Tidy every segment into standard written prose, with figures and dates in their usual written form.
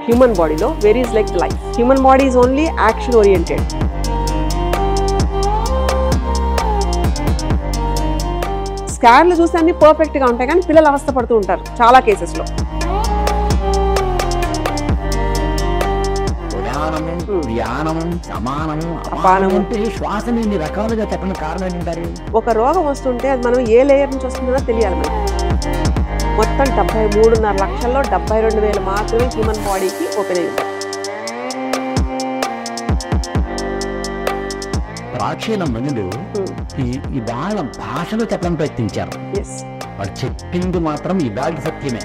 Human బాడీలో where is like life. Human body is only action oriented. స్కాన్లు చూస్తే అన్ని పర్ఫెక్ట్గా ఉంటాయి, కానీ పిల్లలు అవస్థ పడుతూ ఉంటారు చాలా కేసెస్లో. శ్వాసని ఎన్ని రకాలుగా చెప్పడానికి కారణం ఏంటారు? ఒక రోగం వస్తుంటే అది మనం ఏ లేయర్ నుంచి వస్తుందో తెలియాలి మనకి. మొత్తం 73.5 లక్షల్లో 72,000 మాత్రమే హ్యూమన్ బాడీకి ఓపెన్ అయ్యింది. ప్రాచీన మనులు ఈ వాళ్ళ భాషలో చెప్పడానికి ప్రయత్నించారు. వాళ్ళు చెప్పింది మాత్రం ఈ బాగా సత్యమే.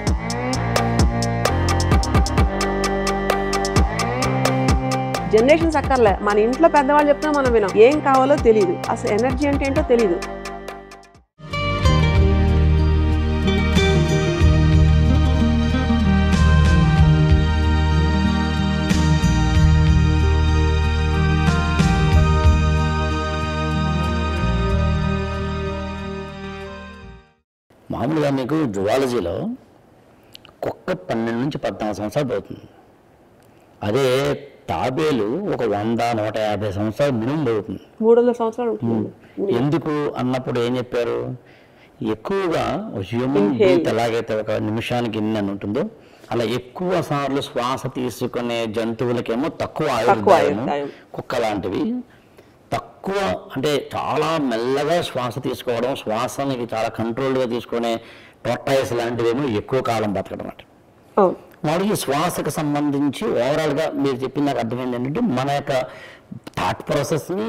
జనరేషన్స్ అక్కర్లే, మన ఇంట్లో పెద్దవాళ్ళు చెప్తున్నా మనం వినాం. ఏం కావాలో తెలియదు, అసలు ఎనర్జీ అంటే ఏంటో తెలియదు. మామూలుగా మీకు జువాలజీలో కుక్క 12 నుంచి 14 సంవత్సరాలు అవుతుంది. అదే తాబేలు ఒక 100-150 సంవత్సరాలు మినిమం అవుతుంది. 300 సంవత్సరాలు ఉంటుంది. ఎందుకు అన్నప్పుడు ఏం చెప్పారు? ఎక్కువగా హ్యూమన్ బ్రీత్ ఎలాగైతే ఒక నిమిషానికి ఇన్ని అని ఉంటుందో అలా ఎక్కువ సార్లు శ్వాస తీసుకునే జంతువులకేమో తక్కువ ఆయుర్దాయం. కుక్క లాంటివి తక్కువ, అంటే చాలా మెల్లగా శ్వాస తీసుకోవడం, శ్వాసనికి చాలా కంట్రోల్గా తీసుకునే టొర్టాయిస్ లాంటివేమో ఎక్కువ కాలం బతకడం అంటే. వాడికి శ్వాసకు సంబంధించి ఓవరాల్గా మీరు చెప్పిన నాకు అర్థమైంది ఏంటంటే మన యొక్క థాట్ ప్రాసెస్ని,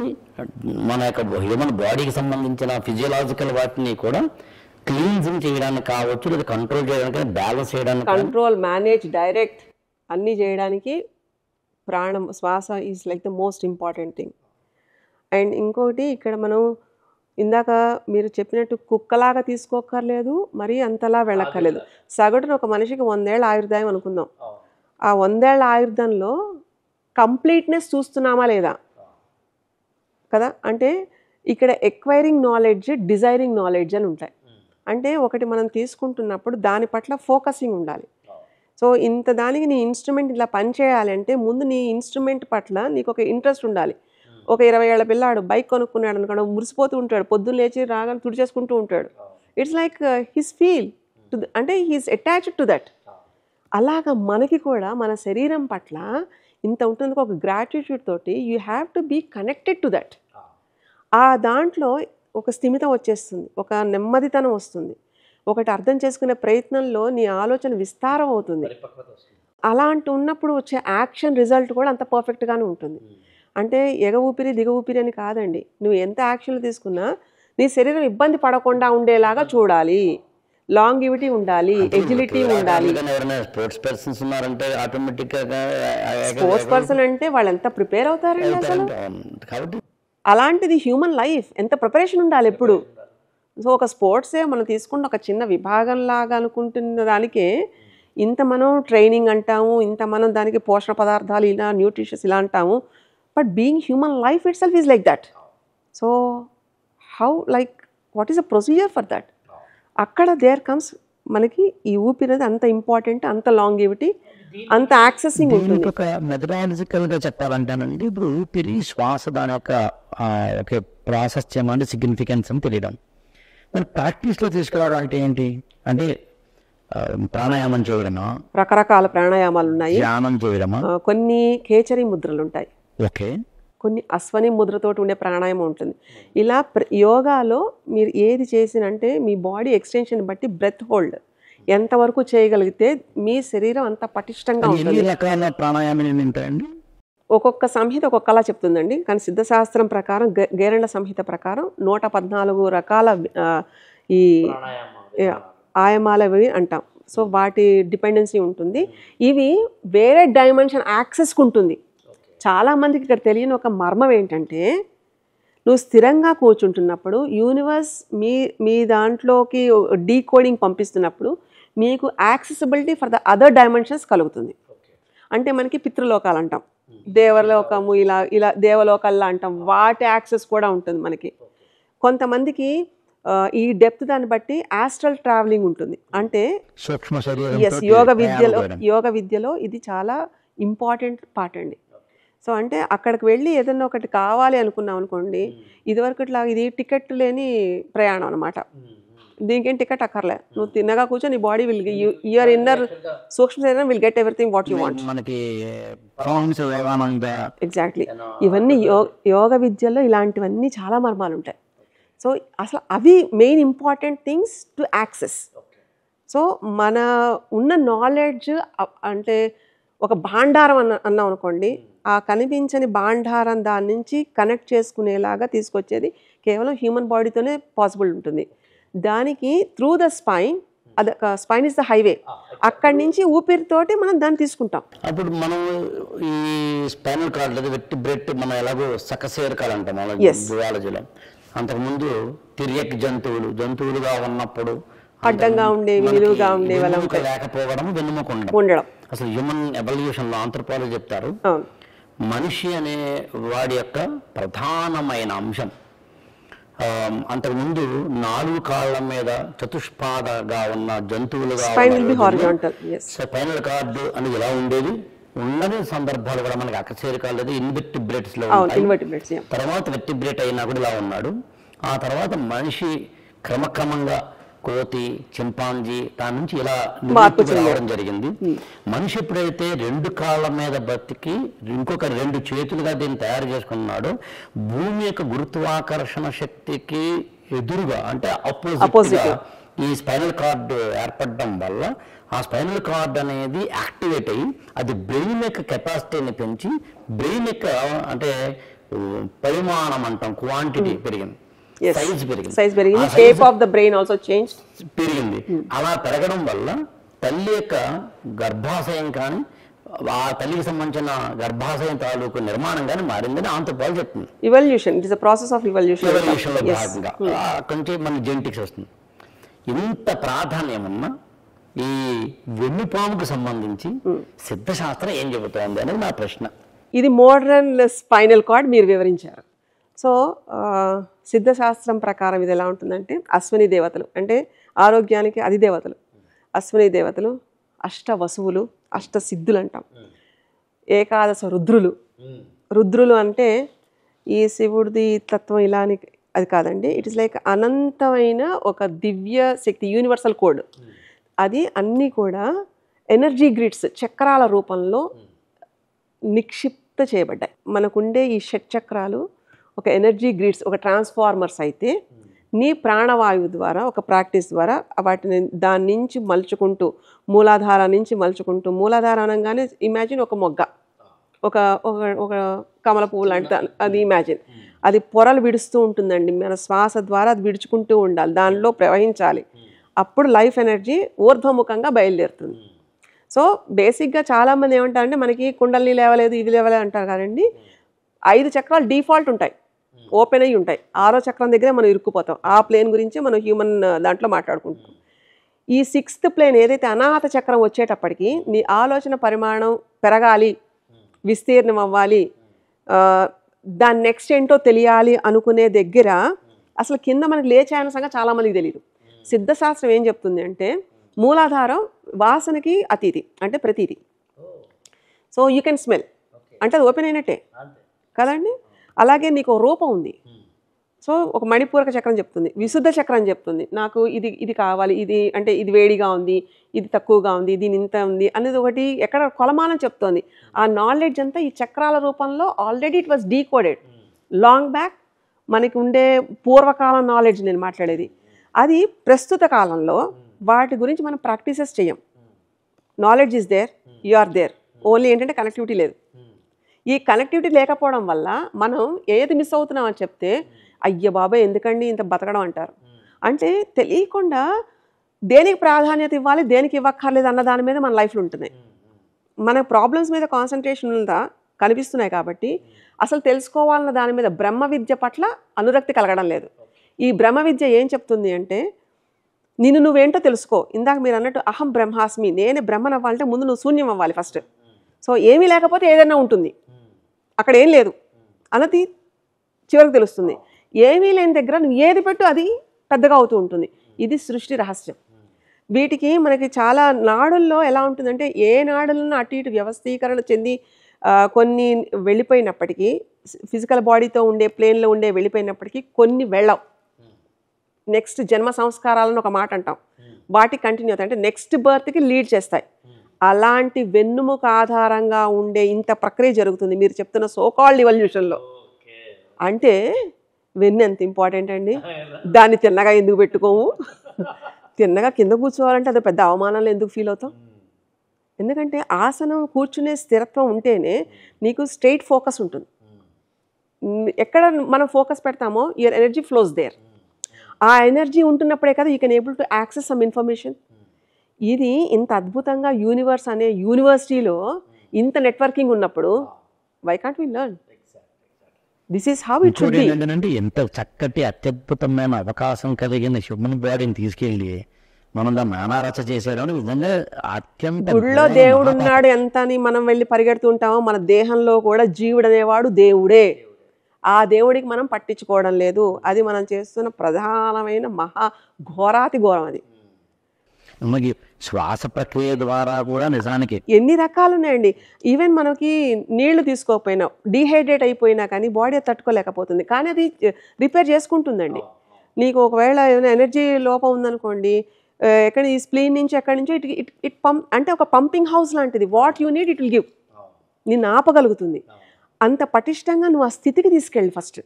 మన యొక్క హ్యూమన్ బాడీకి సంబంధించిన ఫిజియలాజికల్ వాటిని కూడా క్లీన్జింగ్ చేయడానికి కావచ్చు, లేదా కంట్రోల్ చేయడానికి, బ్యాలెన్స్ చేయడానికి, కంట్రోల్, మేనేజ్, డైరెక్ట్ అన్నీ చేయడానికి ప్రాణం, శ్వాస is like the most important thing. And ఇంకోటి ఇక్కడ మనం ఇందాక మీరు చెప్పినట్టు కుక్కలాగా తీసుకోక్కర్లేదు, మరీ అంతలా వెళ్ళక్కర్లేదు. సగటున ఒక మనిషికి 100 ఏళ్ళ ఆయుర్దాయం అనుకుందాం. ఆ 100 ఏళ్ళ ఆయుర్దంలో కంప్లీట్నెస్ చూస్తున్నామా లేదా కదా? అంటే ఇక్కడ ఎక్వైరింగ్ నాలెడ్జ్, డిజైరింగ్ నాలెడ్జ్ అని ఉంటాయి. అంటే ఒకటి మనం తీసుకుంటున్నప్పుడు దాని పట్ల ఫోకసింగ్ ఉండాలి. సో ఇంత దానికి నీ ఇన్స్ట్రుమెంట్ ఇలా పనిచేయాలంటే ముందు నీ ఇన్స్ట్రుమెంట్ పట్ల నీకు ఒక ఇంట్రెస్ట్ ఉండాలి. ఒక 20 ఏళ్ల పిల్లాడు బైక్ కొనుక్కున్నాడు అనుకోండి, మురిసిపోతూ ఉంటాడు, పొద్దున్న లేచి రాగానే తుడిచేసుకుంటూ ఉంటాడు. It's like his feel to, అంటే హీస్ అటాచ్డ్ టు దట్. అలాగా మనకి కూడా మన శరీరం పట్ల ఇంత ఉంటుంది, ఒక గ్రాటిట్యూడ్ తోటి you have to be connected to that. ఆ దాంట్లో ఒక స్థిమితం వచ్చేస్తుంది, ఒక నెమ్మదితనం వస్తుంది, ఒకటి అర్థం చేసుకునే ప్రయత్నంలో నీ ఆలోచన విస్తారం అవుతుంది. అలాంటి ఉన్నప్పుడు వచ్చే యాక్షన్ రిజల్ట్ కూడా అంత పర్ఫెక్ట్గానే ఉంటుంది. అంటే ఎగ ఊపిరి దిగ ఊపిరి అని కాదండి, నువ్వు ఎంత యాక్షన్లు తీసుకున్నా నీ శరీరం ఇబ్బంది పడకుండా ఉండేలాగా చూడాలి. లాంగివిటీ ఉండాలి, ఎజిలిటీ ఉండాలి. స్పోర్ట్స్ పర్సన్ అంటే వాళ్ళు ఎంత ప్రిపేర్ అవుతారండి అసలు. అలాంటిది హ్యూమన్ లైఫ్, ఎంత ప్రిపరేషన్ ఉండాలి ఎప్పుడు. సో ఒక స్పోర్ట్సే మనం తీసుకుంటే ఒక చిన్న విభాగం లాగా అనుకుంటున్న దానికే ఇంత మనం ట్రైనింగ్ అంటాము, ఇంత మనం దానికి పోషణ పదార్థాలు ఇలా న్యూట్రిషన్స్ ఇలా అంటాము. But being human life it self is like that. So how like what is a procedure for that? అక్కడ దేర్ కమ్స్ మనకి ఈ ఊపిరి అంత ఇంపార్టెంట్, అంత లాంగివిటీ, అంత యాక్సెసింగ్ ఉంటుంది. ఒక మెథడాలజికల్గా చెప్పాలంటానండి, ఇప్పుడు ఊపిరి శ్వాస దాని యొక్క ప్రాసెస్ చేయమంటే సిగ్నిఫికెన్స్ అని తెలియడం, మరి ప్రాక్టీస్లో తీసుకురావడం అంటే ఏంటి? అంటే ప్రాణాయామం చేయడమా? రకరకాల ప్రాణాయామాలు ఉన్నాయి, ధ్యానం చేయడమా? కొన్ని కేచరి ముద్రలు ఉంటాయి, ఓకే, కొన్ని అశ్వని ముద్రతోటి ఉండే ప్రాణాయామం ఉంటుంది. ఇలా యోగాలో మీరు ఏది చేసినంటే మీ బాడీ ఎక్స్టెన్షన్ బట్టి బ్రెత్ హోల్డ్ ఎంతవరకు చేయగలిగితే మీ శరీరం అంత పటిష్టంగా ఉంటుంది. ప్రాణాయామం ఏంటండి? ఒక్కొక్క సంహిత ఒక్కొక్కలా చెప్తుందండి, కానీ సిద్ధశాస్త్రం ప్రకారం గేరండ సంహిత ప్రకారం 114 రకాల ఈ ఆయమాలవి అంటాం. సో వాటి డిపెండెన్సీ ఉంటుంది. ఇవి వేరే డైమెన్షన్ యాక్సెస్కి ఉంటుంది. చాలామందికి ఇక్కడ తెలియని ఒక మర్మం ఏంటంటే, నువ్వు స్థిరంగా కూర్చుంటున్నప్పుడు యూనివర్స్ మీ దాంట్లోకి డీకోడింగ్ పంపిస్తున్నప్పుడు మీకు accessibility for the other dimensions కలుగుతుంది. అంటే మనకి పితృలోకాలు అంటాం, దేవలోకము, ఇలా ఇలా దేవలోకాల్లో అంటాం, వాటి యాక్సెస్ కూడా ఉంటుంది మనకి. కొంతమందికి ఈ డెప్త్ దాన్ని బట్టి ఆస్ట్రల్ ట్రావెలింగ్ ఉంటుంది. అంటే యోగ విద్యలో ఇది చాలా ఇంపార్టెంట్ పార్ట్ అండి. సో అంటే అక్కడికి వెళ్ళి ఏదన్నా ఒకటి కావాలి అనుకున్నాం అనుకోండి, ఇదివరకట్లాగా ఇది టికెట్ లేని ప్రయాణం అనమాట. దీనికేం టికెట్ అక్కర్లే, నువ్వు తిన్నగా కూర్చో, నీ బాడీ విల్ యువర్ ఇన్నర్ సూక్ష్మ శరీరం will get everything what you want. మనకి ఎగ్జాక్ట్లీ. ఇవన్నీ యోగ విద్యలో ఇలాంటివన్నీ చాలా మర్మాలు ఉంటాయి. సో అసలు అవి main important things to access. So మన ఉన్న నాలెడ్జ్ అంటే ఒక భాండారం అన్నాం అనుకోండి, ఆ కనిపించని భాండారం దాని నుంచి కనెక్ట్ చేసుకునేలాగా తీసుకొచ్చేది కేవలం హ్యూమన్ బాడీతోనే పాసిబుల్ ఉంటుంది. దానికి త్రూ ద స్పైన్, అది స్పైన్ ఇస్ ద హైవే, అక్కడి నుంచి ఊపిరితోటి మనం దాన్ని తీసుకుంటాం. అప్పుడు మనం ఈ స్పైనల్ కార్డ్ లేదా వెర్టిబ్రేట్ మనం ఎలాగో సకశేరుకాలు అంటాం జువాలజీలో. అంతకుముందు తిరియక్ జంతువులుగా ఉన్నప్పుడు అడ్డంగా ఉండేవి, నిలువుగా ఉండేవి, లేకపోవడం, వెన్నుముక ఉండడం. అసలు హ్యూమన్ ఎవల్యూషన్ లో ఆంథ్రోపాలజీ చెప్తారు, మనిషి అనే వాడి యొక్క ప్రధానమైన అంశం అంతకుముందు 4 కాళ్ళ మీద చతుష్పాదగా ఉన్న జంతువులుగా స్పైనల్ కార్డు అనేది ఎలా ఉండేది. ఉండని సందర్భాలు కూడా మనకి అకశేరుకాలు లేదా ఇన్వెర్టిబ్రేట్స్ లో ఉంటాయి. తర్వాత వెర్టిబ్రేట్ అయినా కూడా ఇలా ఉన్నాడు. ఆ తర్వాత మనిషి క్రమక్రమంగా కోతి, చింపాంజీ దాని నుంచి ఇలా రావడం జరిగింది. మనిషి ఎప్పుడైతే 2 కాళ్ళ మీద బతికి ఇంకొక 2 చేతులుగా దీన్ని తయారు చేసుకున్నాడో, భూమి యొక్క గురుత్వాకర్షణ శక్తికి ఎదురుగా అంటే అపోజిట్ ఈ స్పైనల్ కార్డ్ ఏర్పడడం వల్ల ఆ స్పైనల్ కార్డ్ అనేది యాక్టివేట్ అయ్యి అది బ్రెయిన్ యొక్క కెపాసిటీని పెంచి బ్రెయిన్ యొక్క అంటే పరిమాణం అంటాం, క్వాంటిటీ పెరిగింది, సైజ్ పెరిగింది, shape of the brain also change పెరిగింది. అలా పెరగడం వల్ల తల్లి యొక్క గర్భాశయం కానీ ఆ తల్లికి సంబంధించిన గర్భాశయం తాలూకు నిర్మాణం కానీ మారిందని ఆంథ్రోపాలజీ చెప్తుంది. Evolution, it is a process of evolution. Evolution లో భాగంగా కొంచెం మన జెనెటిక్స్ వస్తుంది. ఇంత ప్రాధాన్యం ఉన్న ఈ వెన్నుపాముకు సంబంధించి సిద్ధశాస్త్రం ఏం చెబుతోంది అనేది నా ప్రశ్న. ఇది మోడర్న్ స్పైనల్ కార్డ్ మీరు వివరించారు. సో సిద్ధశాస్త్రం ప్రకారం ఇది ఎలా ఉంటుందంటే, అశ్విని దేవతలు అంటే ఆరోగ్యానికి అధిదేవతలు, అశ్విని దేవతలు, అష్ట వసువులు, అష్ట సిద్ధులు అంటాం, ఏకాదశ రుద్రులు అంటే ఈ శివుడిది తత్వం ఇలాని అది కాదండి. ఇట్ ఇస్ లైక్ అనంతమైన ఒక దివ్య శక్తి, యూనివర్సల్ కోడ్. అది అన్నీ కూడా ఎనర్జీ గ్రిడ్స్, చక్రాల రూపంలో నిక్షిప్త చేయబడ్డాయి. మనకుండే ఈ షట్చక్రాలు ఒక ఎనర్జీ గ్రిడ్స్, ఒక ట్రాన్స్ఫార్మర్స్ అయితే నీ ప్రాణవాయువు ద్వారా ఒక ప్రాక్టీస్ ద్వారా వాటిని దాని నుంచి మలుచుకుంటూ మూలాధార నుంచి మలుచుకుంటూ, మూలాధార అనగానే ఇమాజిన్ ఒక మొగ్గ, ఒక ఒక కమల పువ్వు లాంటి అది ఇమాజిన్, అది పొరలు విడుస్తూ ఉంటుందండి. మన శ్వాస ద్వారా అది విడుచుకుంటూ ఉండాలి, దానిలో ప్రవహించాలి. అప్పుడు లైఫ్ ఎనర్జీ ఊర్ధ్వముఖంగా బయలుదేరుతుంది. సో బేసిక్గా చాలామంది ఏమంటారంటే మనకి కుండల్ని లేవలేదు, ఇది లేవలేదు అంటారు కదండి. 5 చక్రాలు డిఫాల్ట్ ఉంటాయి, ఓపెన్ అయ్యి ఉంటాయి. 6వ చక్రం దగ్గరే మనం ఇరుక్కుపోతాం. ఆ ప్లేన్ గురించి మనం హ్యూమన్ దాంట్లో మాట్లాడుకుంటాం. ఈ 6th ప్లేన్ ఏదైతే అనాహత చక్రం వచ్చేటప్పటికి నీ ఆలోచన పరిమాణం పెరగాలి, విస్తీర్ణం అవ్వాలి, దాని నెక్స్ట్ ఏంటో తెలియాలి అనుకునే దగ్గర అసలు కింద మనకి లేచాయన సంగతి చాలామందికి తెలియదు. సిద్ధశాస్త్రం ఏం చెప్తుంది అంటే మూలాధారం వాసనకి అతీతి అంటే ప్రతీతి. సో యూ కెన్ స్మెల్ అంటే అది ఓపెన్ అయినట్టే కదండి. అలాగే నీకు రూపం ఉంది. సో ఒక మణిపూరక చక్రం చెప్తుంది, విశుద్ధ చక్రం చెప్తుంది నాకు ఇది కావాలి, ఇది అంటే ఇది వేడిగా ఉంది, ఇది తక్కువగా ఉంది, దీని ఇంత ఉంది అనేది ఒకటి ఎక్కడ కొలమానం చెప్తోంది. ఆ నాలెడ్జ్ అంతా ఈ చక్రాల రూపంలో already it was decoded long back. మనకి ఉండే పూర్వకాలం నాలెడ్జ్ నేను మాట్లాడేది. అది ప్రస్తుత కాలంలో వాటి గురించి మనం ప్రాక్టీసెస్ చేయం. Knowledge is there, you are there, only ఏంటంటే కనెక్టివిటీ లేదు. ఈ కనెక్టివిటీ లేకపోవడం వల్ల మనం ఏది మిస్ అవుతున్నాం అని చెప్తే అయ్య బాబాయ్ ఎందుకండి ఇంత బతకడం అంటారు. అంటే తెలియకుండా దేనికి ప్రాధాన్యత ఇవ్వాలి, దేనికి ఇవ్వక్కర్లేదు అన్న దాని మీద మన లైఫ్లో ఉంటుంది. మన ప్రాబ్లమ్స్ మీద కాన్సన్ట్రేషన్ కనిపిస్తున్నాయి కాబట్టి అసలు తెలుసుకోవాలన్న దాని మీద బ్రహ్మ విద్య పట్ల అనురక్తి కలగడం లేదు. ఈ బ్రహ్మ విద్య ఏం చెప్తుంది అంటే నిన్ను నువ్వేంటో తెలుసుకో. ఇందాక మీరు అన్నట్టు అహం బ్రహ్మాస్మి, నేను బ్రహ్మను అవ్వాలంటే ముందు నువ్వు శూన్యం అవ్వాలి ఫస్ట్. సో ఏమీ లేకపోతే ఏదైనా ఉంటుంది, అక్కడ ఏం లేదు అన్నది చివరికి తెలుస్తుంది. ఏమీ లేని దగ్గర నువ్వు ఏది పెట్టు అది పెద్దగా అవుతూ ఉంటుంది. ఇది సృష్టి రహస్యం. వీటికి మనకి చాలా నాడుల్లో ఎలా ఉంటుందంటే ఏ నాడులను అటు ఇటు వ్యవస్థీకరణ చెంది కొన్ని వెళ్ళిపోయినప్పటికీ ఫిజికల్ బాడీతో ఉండే ప్లేన్లో ఉండే వెళ్ళిపోయినప్పటికీ కొన్ని వెళ్ళవు. నెక్స్ట్ జన్మ సంస్కారాలను ఒక మాట అంటాం, వాటి కంటిన్యూ అవుతాయి, అంటే నెక్స్ట్ బర్త్కి లీడ్ చేస్తాయి. అలాంటి వెన్నుముక ఆధారంగా ఉండే ఇంత ప్రక్రియ జరుగుతుంది మీరు చెప్తున్న సోకాల్డ్ ఇవల్యూషన్లో. అంటే వెన్ను ఎంత ఇంపార్టెంట్ అండి, దాన్ని తిన్నగా ఎందుకు పెట్టుకోము? తిన్నగా కింద కూర్చోవాలంటే అది పెద్ద అవమానాలు ఎందుకు ఫీల్ అవుతాం? ఎందుకంటే ఆసనం కూర్చునే స్థిరత్వం ఉంటేనే నీకు స్ట్రైట్ ఫోకస్ ఉంటుంది. ఎక్కడ మనం ఫోకస్ పెడతామో యువర్ ఎనర్జీ ఫ్లోస్ దేర్. ఆ ఎనర్జీ ఉంటున్నప్పుడే కదా you can able to access some information. ఇది ఇంత అద్భుతంగా యూనివర్స్ అనే యూనివర్సిటీలో ఇంత నెట్వర్కింగ్ ఉన్నప్పుడు why can't we learn? This is how it should be. ఏంటంటే ఎంత చక్కటి అత్యద్భుతమైన అవకాశం కలిగిన హ్యూమన్ బాడీని తీసుకెళ్ళి మనం దాన్ని నానారచ చేశారు నిజంగా అత్యంత. గుడిలో దేవుడు ఉన్నాడు ఎంత అని మనం వెళ్ళి పరిగెడుతూ ఉంటామో, మన దేహంలో కూడా జీవుడు అనేవాడు దేవుడే. ఆ దేవుడికి మనం పట్టించుకోవడం లేదు. అది మనం చేస్తున్న ప్రధానమైన మహా ఘోరాతి ఘోరం. అది మనకి శ్వాస ప్రక్రియ ద్వారా కూడా నిజానికి ఎన్ని రకాలు ఉన్నాయండి. ఈవెన్ మనకి నీళ్లు తీసుకోకపోయినా డీహైడ్రేట్ అయిపోయినా కానీ బాడీ తట్టుకోలేకపోతుంది, కానీ అది రిపేర్ చేసుకుంటుందండి. నీకు ఒకవేళ ఏమైనా ఎనర్జీ లోపం ఉందనుకోండి, ఎక్కడ ఈ స్ప్లీన్ నుంచి ఎక్కడి నుంచో ఇట్ పంప్, అంటే ఒక పంపింగ్ హౌస్ లాంటిది. What you need it will give. నిన్ను ఆపగలుగుతుంది. అంత పటిష్టంగా నువ్వు ఆ స్థితికి తీసుకెళ్ళి ఫస్ట్.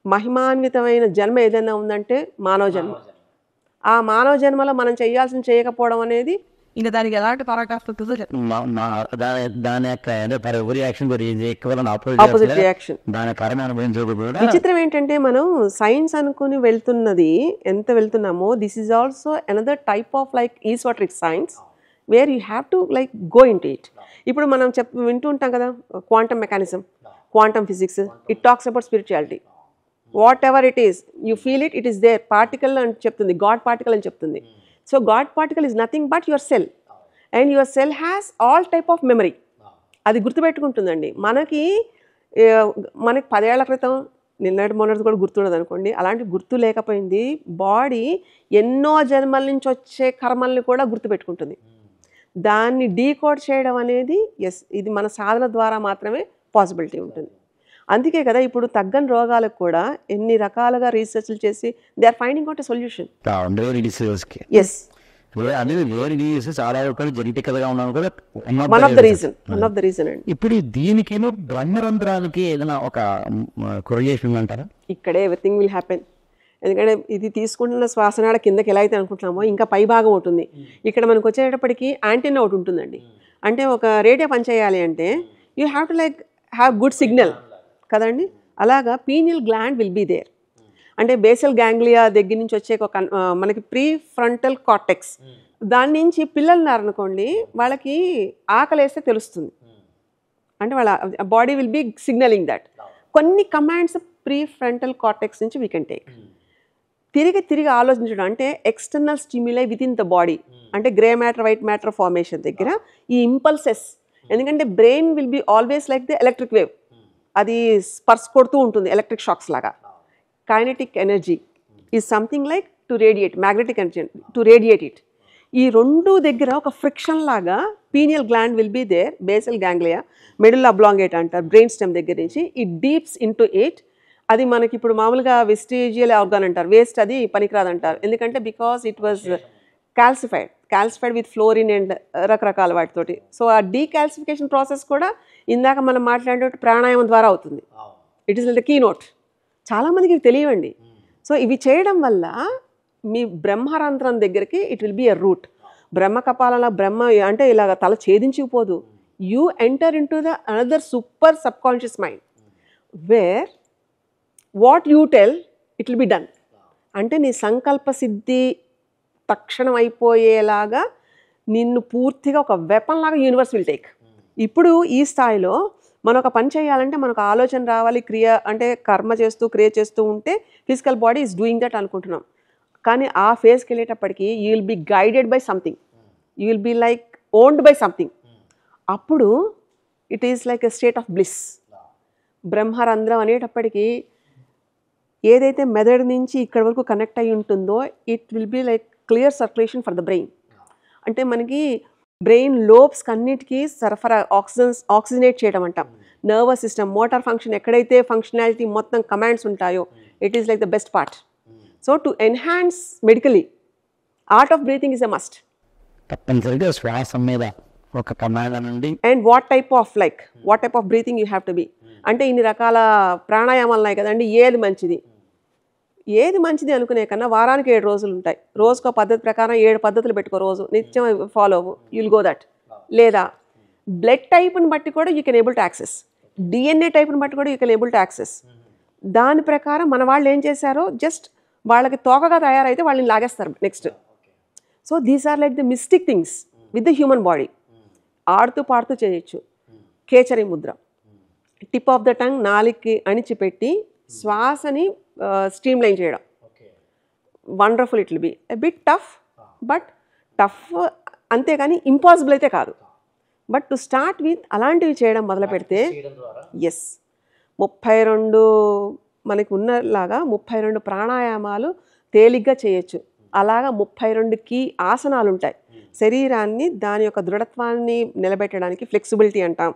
మహిమాన్వితమైన జన్మ ఏదైనా ఉందంటే మానవ జన్మ. ఆ మానవ జన్మలో మనం చేయాల్సిన చేయకపోవడం అనేది ఇంకా దానికి ఎలాంటి పరాకాష్ఠ ఉంటుందో దాని యొక్క రియాక్షన్ ఆపోజిట్ రియాక్షన్. దాని పరిణామం. విచిత్రం ఏంటంటే మనం సైన్స్ అనుకుని వెళ్తున్నది ఎంత వెళ్తున్నామో, this is also another type of like esoteric science where you have to like go into it. ఇప్పుడు మనం వింటూ ఉంటాం కదా quantum mechanism, quantum physics, it talks about spirituality. Whatever it is, you feel it, it is there. Particle అని చెప్తుంది, god particle అని చెప్తుంది. So god particle is nothing but your cell, and your cell has all type of memory. అది గుర్తుపెట్టుకుంటుందండి. మనకి 10 ఏళ్ల క్రితం నిన్నటి మొన్నటి కూడా గుర్తుండదు అనుకోండి, అలాంటి గుర్తు లేకపోయింది. బాడీ ఎన్నో జన్మల నుంచి వచ్చే కర్మల్ని కూడా గుర్తుపెట్టుకుంటుంది. దాన్ని డీకోడ్ చేయడం అనేది ఇది మన సాధన ద్వారా మాత్రమే పాసిబిలిటీ ఉంటుంది. అందుకే కదా ఇప్పుడు తగ్గని రోగాలకు కూడా ఎన్ని రకాలుగా రీసెర్చ్లు చేసి they are finding out a solution. One of the reason అండి. ఇప్పుడు దీనికేమో బ్రహ్మరంధ్రాలకి ఏదైనా ఒక కొరిలేషన్ అంటారా? ఇక్కడే ఎవ్రీథింగ్ విల్ హ్యాపెన్. ఎందుకంటే ఇది తీసుకుంటున్న శ్వాసనాడ కిందకి ఎలా అయితే అనుకుంటున్నామో ఇంకా పై భాగం ఉంటుంది. ఇక్కడ మనకు వచ్చేటప్పటికి యాంటీనా ఒకటి ఉంటుందండి. అంటే ఒక రేడియో పనిచేయాలి అంటే you have to like have good signal కదండి. అలాగా pineal gland will be there. అంటే బేసల్ గ్యాంగ్లియా దగ్గర నుంచి వచ్చే ఒక మనకి ప్రీ ఫ్రంటల్ కార్టెక్స్, దాని నుంచి పిల్లలు ఉన్నారనుకోండి వాళ్ళకి ఆకలేస్తే తెలుస్తుంది. అంటే వాళ్ళ body will be signalling that. కొన్ని కమాండ్స్ ప్రీ ఫ్రంటల్ కార్టెక్స్ నుంచి వీ కెన్ టేక్. తిరిగి ఆలోచించడం అంటే external stimuli within the body, అంటే grey matter white matter formation దగ్గర ఈ ఇంపల్సెస్. ఎందుకంటే brain will be always like the electric wave, అది స్పర్శ కొడుతూ ఉంటుంది ఎలక్ట్రిక్ షాక్స్ లాగా. Kinetic energy is something like to radiate, magnetic energy to radiate it. ఈ రెండు దగ్గర ఒక ఫ్రిక్షన్ లాగా pineal gland will be there, basal ganglia, medulla oblongata అంటారు బ్రెయిన్ స్టెమ్ దగ్గర నుంచి. It dips into it. అది మనకి ఇప్పుడు మామూలుగా వెస్టిజియల్ ఆర్గాన్ అంటారు, వేస్ట్ అది పనికిరాదు అంటారు. ఎందుకంటే because it was calcified with fluorine and రకరకాల వాటితోటి. సో ఆ డీకాల్సిఫికేషన్ ప్రాసెస్ కూడా ఇందాక మనం మాట్లాడేటట్టు ప్రాణాయామం ద్వారా అవుతుంది. It is the key note. చాలామందికి ఇవి తెలియవండి. సో ఇవి చేయడం వల్ల మీ బ్రహ్మరంధ్రం దగ్గరికి it will be a route. బ్రహ్మ కపాలంలో బ్రహ్మ అంటే ఇలాగ తల ఛేదించిపోదు. You enter into the another super subconscious mind where what you tell it will be done. అంటే నీ సంకల్ప సిద్ధి తక్షణం అయిపోయేలాగా నిన్ను పూర్తిగా ఒక వెపన్ లాగా యూనివర్స్ విల్ టేక్. ఇప్పుడు ఈ స్థాయిలో మనం ఒక పని చేయాలంటే మనకు ఆలోచన రావాలి, క్రియ అంటే కర్మ చేస్తూ క్రియ చేస్తూ ఉంటే physical body is doing that అనుకుంటున్నాం. కానీ ఆ ఫేజ్కి వెళ్ళేటప్పటికి you will be guided by something, you will be like owned by something. అప్పుడు it is like a state of bliss. బ్రహ్మరంధ్రం అనేటప్పటికీ ఏదైతే మెదడు నుంచి ఇక్కడ వరకు కనెక్ట్ అయి ఉంటుందో it will be like clear circulation for the brain. అంటే మనకి బ్రెయిన్ లోబ్స్ అన్నిటికీ సరఫరా ఆక్సిజనేట్ చేయడం అంటాం. నర్వస్ సిస్టమ్, మోటార్ ఫంక్షన్ ఎక్కడైతే ఫంక్షనాలిటీ మొత్తం కమాండ్స్ ఉంటాయో it is like the best part. So to enhance medically art of breathing is a must. తప్పనిసరిగా శ్వాస మీద ఒక కమాండ్ నుండి and what type of breathing you have to be. అంటే ఇన్ని రకాల ప్రాణాయామాలు ఉన్నాయి కదండి, ఏది మంచిది అనుకునే కన్నా వారానికి 7 రోజులు ఉంటాయి. రోజుకో పద్ధతి ప్రకారం 7 పద్ధతులు పెట్టుకో, రోజు నిత్యం ఫాలో అవ్వు, యుల్ గో దట్. లేదా బ్లడ్ టైప్ని బట్టి కూడా you can able to access, DNA టైప్ని బట్టి కూడా you can able to access. దాని ప్రకారం మన వాళ్ళు ఏం చేశారో జస్ట్ వాళ్ళకి తోకగా తయారైతే వాళ్ళని లాగేస్తారు next. So these are like the mystic things with the human body. ఆడుతూ పాడుతూ చేయొచ్చు. కేచరి ముద్ర, టిప్ ఆఫ్ ద టంగ్ నాలికి అణిచిపెట్టి శ్వాసని స్ట్రీమ్ లైన్ చేయడం. Wonderful. It will be a bit tough, but tough అంతేగాని ఇంపాసిబుల్ అయితే కాదు. బట్ టు స్టార్ట్ విత్ అలాంటివి చేయడం మొదలు పెడితే 32 మనకి ఉన్నలాగా 32 ప్రాణాయామాలు తేలిగ్గా చేయొచ్చు. అలాగా 32 కీ ఆసనాలు ఉంటాయి. శరీరాన్ని దాని యొక్క దృఢత్వాన్ని నిలబెట్టడానికి ఫ్లెక్సిబిలిటీ అంటాం.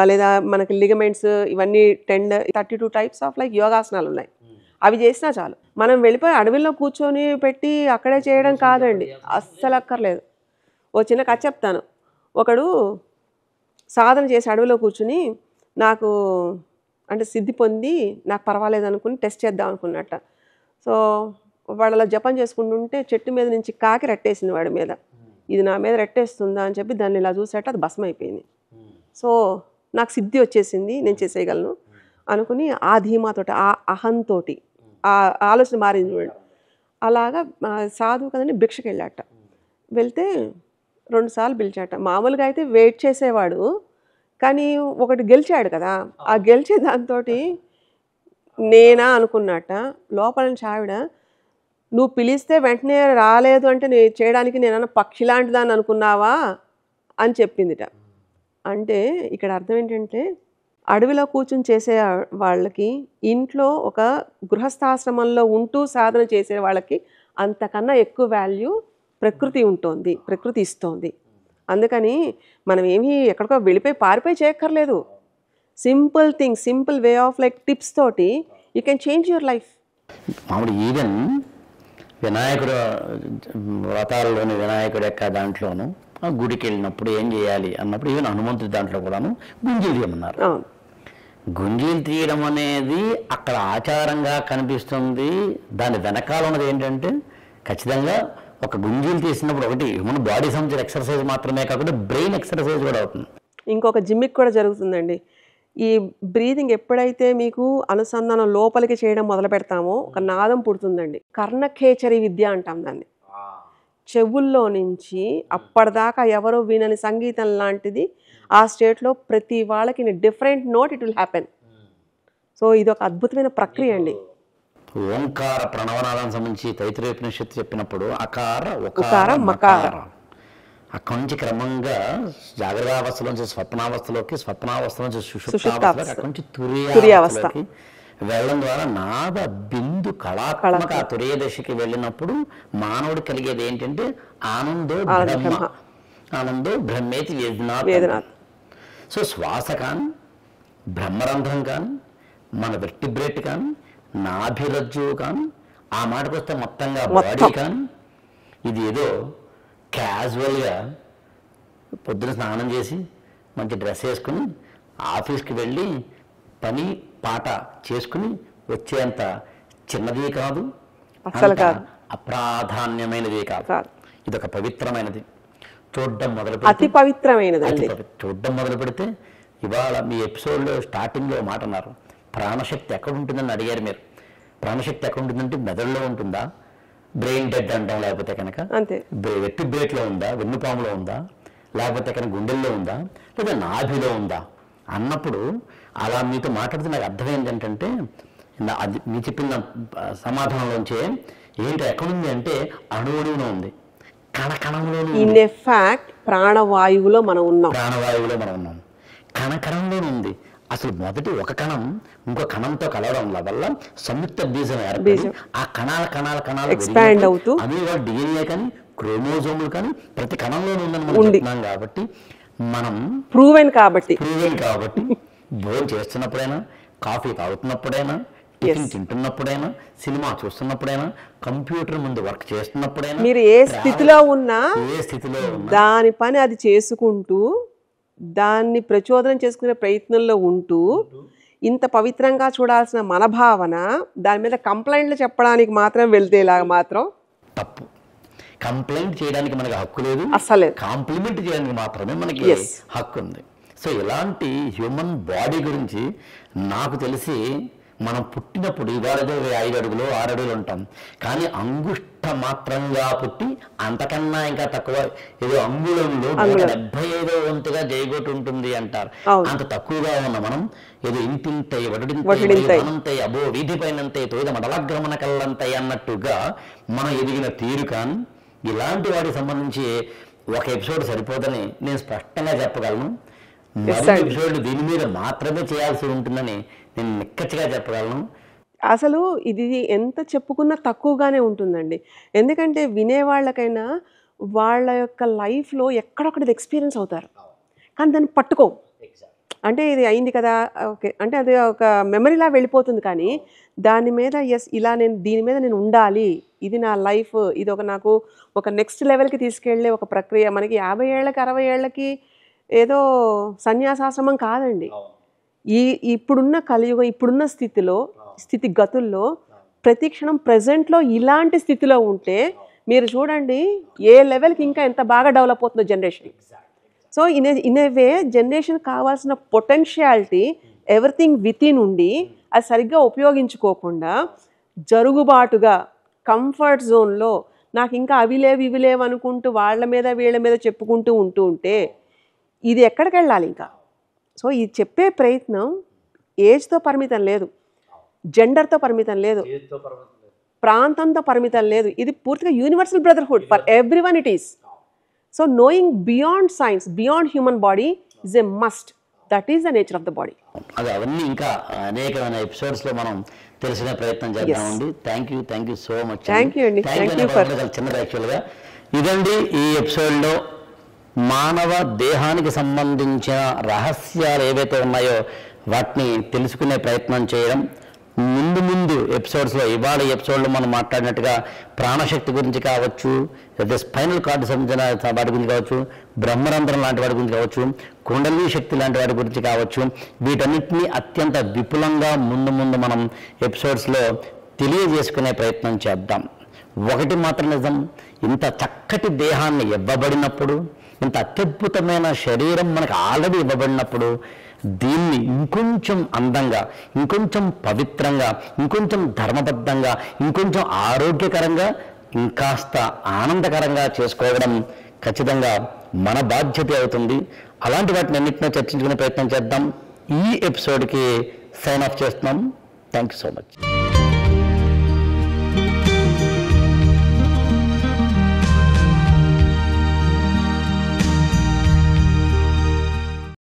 లేదా మనకి లిగమెంట్స్ ఇవన్నీ 32 టైప్స్ ఆఫ్ లైక్ యోగాసనాలు ఉన్నాయి. అవి చేసినా చాలు. మనం వెళ్ళిపోయి అడవిలో కూర్చొని పెట్టి అక్కడే చేయడం కాదండి, అస్సలు అక్కర్లేదు. ఓ చిన్న కథ చెప్తాను. ఒకడు సాధన చేసి అడవిలో కూర్చుని నాకు అంటే సిద్ధి పొంది నాకు పర్వాలేదు అనుకుని టెస్ట్ చేద్దాం అనుకున్నట్ట. సో వాడు అలా జపం చేసుకుంటుంటే చెట్టు మీద నుంచి కాకి రెట్టేసింది వాడి మీద. ఇది నా మీద రెట్టేస్తుందా అని చెప్పి దాన్ని ఇలా చూసేట అది భస్మం అయిపోయింది. సో నాకు సిద్ధి వచ్చేసింది, నేను చేసేయగలను అనుకుని ఆ ధీమాతోటి, ఆ అహంతోటి, ఆ ఆలోచన మారింది చూడండి. అలాగా సాధువు కదండి భిక్షకి వెళ్ళాట. వెళ్తే 2 సార్లు పిలిచాట. మామూలుగా అయితే వెయిట్ చేసేవాడు, కానీ ఒకటి గెలిచాడు కదా, ఆ గెలిచే దాంతో నేనా అనుకున్నట్ట. లోపల నుంచి ఆవిడ, నువ్వు పిలిస్తే వెంటనే రాలేదు అంటే నేను చేయడానికి నేనన్నా పక్షి లాంటి దాన్ని అనుకున్నావా అని చెప్పిందిట. అంటే ఇక్కడ అర్థం ఏంటంటే అడవిలో కూర్చుని చేసే వాళ్ళకి, ఇంట్లో ఒక గృహస్థాశ్రమంలో ఉంటూ సాధన చేసే వాళ్ళకి అంతకన్నా ఎక్కువ వాల్యూ ప్రకృతి ఉంటుంది, ప్రకృతి ఇస్తోంది. అందుకని మనం ఏమీ ఎక్కడికో వెళ్ళిపోయి పారిపోయి చేయక్కర్లేదు. Simple thing, simple way of like tips తోటి you can change your life. మామూలు ఈవెన్ వినాయకుడు వ్రతాల్లోని వినాయకుడు యొక్క దాంట్లోనూ గుడికి వెళ్ళినప్పుడు ఏం చేయాలి అన్నప్పుడు ఈవెన్ హనుమంతుడి దాంట్లో కూడాను గుంజీలు తీయమన్నారు. గుంజీలు తీయడం అనేది అక్కడ ఆచారంగా కనిపిస్తుంది. దాని వెనకాల ఉన్నది ఏంటంటే ఖచ్చితంగా ఒక గుంజీలు తీసినప్పుడు ఒకటి హ్యూమన్ బాడీ సంబంధించిన ఎక్సర్సైజ్ మాత్రమే కాకుండా బ్రెయిన్ ఎక్సర్సైజ్ కూడా అవుతుంది. ఇంకొక జిమ్మిక్ కూడా జరుగుతుందండి. ఈ బ్రీతింగ్ ఎప్పుడైతే మీకు అనుసంధానం లోపలికి చేయడం మొదలు పెడతామో ఒక నాదం పుడుతుందండి. కర్ణఖేచరి విద్య అంటాం దాన్ని. చెవుల్లో నుంచి అప్పటిదాకా ఎవరో వినని సంగీతం లాంటిది ఆ స్టేట్లో ప్రతి వాళ్ళకి different note it will happen. So ఇది ఒక అద్భుతమైన ప్రక్రియ అండి. ఓంకార ప్రణవనాదానికి సంబంధించి తైత్రీయోపనిషత్తు చెప్పినప్పుడు అకార ఉకార మకార అక్కడి నుంచి క్రమంగా జాగ్రత్తావస్థలోంచి స్వప్నావస్థలోకి, స్వప్నావస్థలోంచి సుషుప్తావస్థలోకి, అక్కడి నుంచి తుర్యావస్థలోకి వెళ్ళడం ద్వారా నాద బిందు కళాత్మక ఆ తురియ దశకి వెళ్ళినప్పుడు మానవుడు కలిగేది ఏంటంటే ఆనందో బ్రహ్మ, ఆనందో బ్రహ్మేతి వేదనాత్. సో శ్వాస కానీ, బ్రహ్మరంధ్రం కానీ, మన వెర్టిబ్రేట్ కానీ, నాభిరజ్జువు కానీ, ఆ మాటకు వస్తే మొత్తంగా బాడీ కానీ, ఇది ఏదో క్యాజువల్గా పొద్దున స్నానం చేసి మంచి డ్రెస్ వేసుకుని ఆఫీస్కి వెళ్ళి పని పాట చేసుకుని వచ్చేంత చిన్నది కాదు, అసలు కాదు, అప్రాధాన్యమైనది కాదు. ఇది ఒక పవిత్రమైనది. చూడడం మొదలు అతి పవిత్రమైనది. చూడడం మొదలు పెడితే ఇవాళ మీ ఎపిసోడ్లో స్టార్టింగ్లో మాట అన్నారు, ప్రాణశక్తి ఎక్కడ ఉంటుందని అడిగారు మీరు. ప్రాణశక్తి ఎక్కడ ఉంటుందంటే మెదడులో ఉంటుందా, బ్రెయిన్ డెడ్ అంటాం, లేకపోతే కనుక వెట్టిబ్రేట్లో ఉందా, వెన్నుపాములో ఉందా, లేకపోతే కనుక గుండెల్లో ఉందా, లేదా నాభిలో ఉందా అన్నప్పుడు అలా మీతో మాట్లాడితే నాకు అర్థమైంది ఏంటంటే, అది మీ చెప్పిన సమాధానంలోంచే ఏంటో ఎక్కడుంది అంటే అణువులో ఉంది, కణకణంలో. ఇన్ ఎఫాక్ట్ ప్రాణవాయువులో మనం ఉన్నాం, ప్రాణవాయువులో మనం ఉన్నాం, కణకణంలో ఉంది. అసలు మొదటి ఒక కణం ఇంకో కణంతో కలవడం వల్ల సంయుక్త బీజం ఏర్పడి ఆ కణాలు Expand అవుతూ అవి DNA కానీ క్రోమోజోములు కానీ ప్రతి కణంలోనూ ఉందని మనం చెప్తున్నాం కాబట్టి మనం ప్రూవెన్ కాబట్టి భోజనం చేస్తున్నప్పుడైనా, కాఫీ తాగుతున్నప్పుడైనా, టిఫిన్ తింటున్నప్పుడైనా, సినిమా చూస్తున్నప్పుడైనా, కంప్యూటర్ ముందు వర్క్ చేస్తున్నప్పుడైనా, మీరు ఏ స్థితిలో ఉన్నా దాని పని అది చేసుకుంటూ దాన్ని ప్రచోదనం చేసుకునే ప్రయత్నంలో ఉంటూ ఇంత పవిత్రంగా చూడాల్సిన మన భావన దాని మీద కంప్లైంట్లు చెప్పడానికి మాత్రం వెళ్తేలాగా మాత్రం తప్పు. కంప్లైంట్ చేయడానికి మనకి హక్కు లేదు, అసలే కాంప్లిమెంట్ చేయడానికి మాత్రమే మనకి హక్కు ఉంది. సో ఇలాంటి హ్యూమన్ బాడీ గురించి నాకు తెలిసి మనం పుట్టినప్పుడు ఇవాళ 5 అడుగులు 6 అడుగులు ఉంటాం, కానీ అంగుష్ట మాత్రంగా పుట్టి అంతకన్నా ఇంకా తక్కువ ఏదో అంగుళంలో 75వ వంతుగా జైగోటు ఉంటుంది అంటారు. అంత తక్కువగా ఉన్న మనం ఏదో ఇంతింతై వడుడింతై అబో వీధిపైనంతై తోద మండలగ్రమణ కల్లంతై అన్నట్టుగా మనం ఎదిగిన తీరు. కానీ ఇలాంటి వాటికి సంబంధించి ఒక ఎపిసోడ్ సరిపోదని నేను స్పష్టంగా చెప్పగలను. ఎపిసోడ్ దీని మీద మాత్రమే చేయాల్సి ఉంటుందని నేను నిక్కచ్చిగా చెప్పగలను. అసలు ఇది ఎంత చెప్పుకున్నా తక్కువగానే ఉంటుందండి. ఎందుకంటే వినేవాళ్ళకైనా వాళ్ళ యొక్క లైఫ్లో ఎక్కడొక్కడిది ఎక్స్పీరియన్స్ అవుతారు, కానీ దాన్ని పట్టుకో అంటే ఇది అయింది కదా ఓకే అంటే అది ఒక మెమరీలా వెళ్ళిపోతుంది. కానీ దాని మీద ఇలా నేను దీని మీద నేను ఉండాలి, ఇది నా లైఫ్, ఇది నాకు ఒక నెక్స్ట్ లెవెల్కి తీసుకెళ్ళే ఒక ప్రక్రియ. మనకి 50 ఏళ్ళకి 60 ఏళ్ళకి ఏదో సన్యాసాశ్రమం కాదండి. ఇప్పుడున్న కలియుగం, ఇప్పుడున్న స్థితిగతుల్లో ప్రతి క్షణం ప్రజెంట్లో ఇలాంటి స్థితిలో ఉంటే మీరు చూడండి ఏ లెవెల్కి ఇంకా ఎంత బాగా డెవలప్ అవుతుందో generation. So in a way generation కావాల్సిన పొటెన్షియాలిటీ ఎవ్రీథింగ్ వితిన్ ఉండి అది సరిగ్గా ఉపయోగించుకోకుండా జరుగుబాటుగా కంఫర్ట్ జోన్లో నాకు ఇంకా అవి లేవు అనుకుంటూ వాళ్ళ మీద వీళ్ళ మీద చెప్పుకుంటూ ఉంటే ఇది ఎక్కడికి వెళ్ళాలి ఇంకా. సో ఇది చెప్పే ప్రయత్నం ఏజ్తో పరిమితం లేదు, జెండర్తో పరిమితం లేదు, ప్రాంతంతో పరిమితం లేదు. ఇది పూర్తిగా universal brotherhood for everyone it is. So knowing beyond science, beyond human body is a must. That is the nature of the body. అది అవన్నీ ఇంకా అనేకమైన ఎపిసోడ్స్లో మనం తెలిసిన ప్రయత్నం చేద్దామండి. Thank you so much. Thank you అండి. చిన్నది యాక్చువల్గా ఇదండి ఈ ఎపిసోడ్లో మానవ దేహానికి సంబంధించిన రహస్యాలు ఏవైతే ఉన్నాయో వాటిని తెలుసుకునే ప్రయత్నం చేయడం. ముందు ఎపిసోడ్స్లో ఇవాళ ఎపిసోడ్లో మనం మాట్లాడినట్టుగా ప్రాణశక్తి గురించి కావచ్చు, లేదా స్పైనల్ కార్డు సంబంధించిన వాటి గురించి కావచ్చు, బ్రహ్మరంధ్రం లాంటి వాటి గురించి కావచ్చు, కుండలిని శక్తి లాంటి వాటి గురించి కావచ్చు, వీటన్నిటినీ అత్యంత విపులంగా ముందు మనం ఎపిసోడ్స్లో తెలియజేసుకునే ప్రయత్నం చేద్దాం. ఒకటి మాత్రం నిజం, ఇంత చక్కటి దేహాన్ని ఇవ్వబడినప్పుడు, ఇంత అత్యద్భుతమైన శరీరం మనకు ఆల్రెడీ ఇవ్వబడినప్పుడు దీన్ని ఇంకొంచెం అందంగా, ఇంకొంచెం పవిత్రంగా, ఇంకొంచెం ధర్మబద్ధంగా, ఇంకొంచెం ఆరోగ్యకరంగా, ఇంకాస్త ఆనందకరంగా చేసుకోవడం ఖచ్చితంగా మన బాధ్యత అవుతుంది. అలాంటి వాటిని అన్నింటినీ చర్చించుకునే ప్రయత్నం చేద్దాం. ఈ ఎపిసోడ్కి సైన్ ఆఫ్ చేస్తున్నాం. Thank you so much.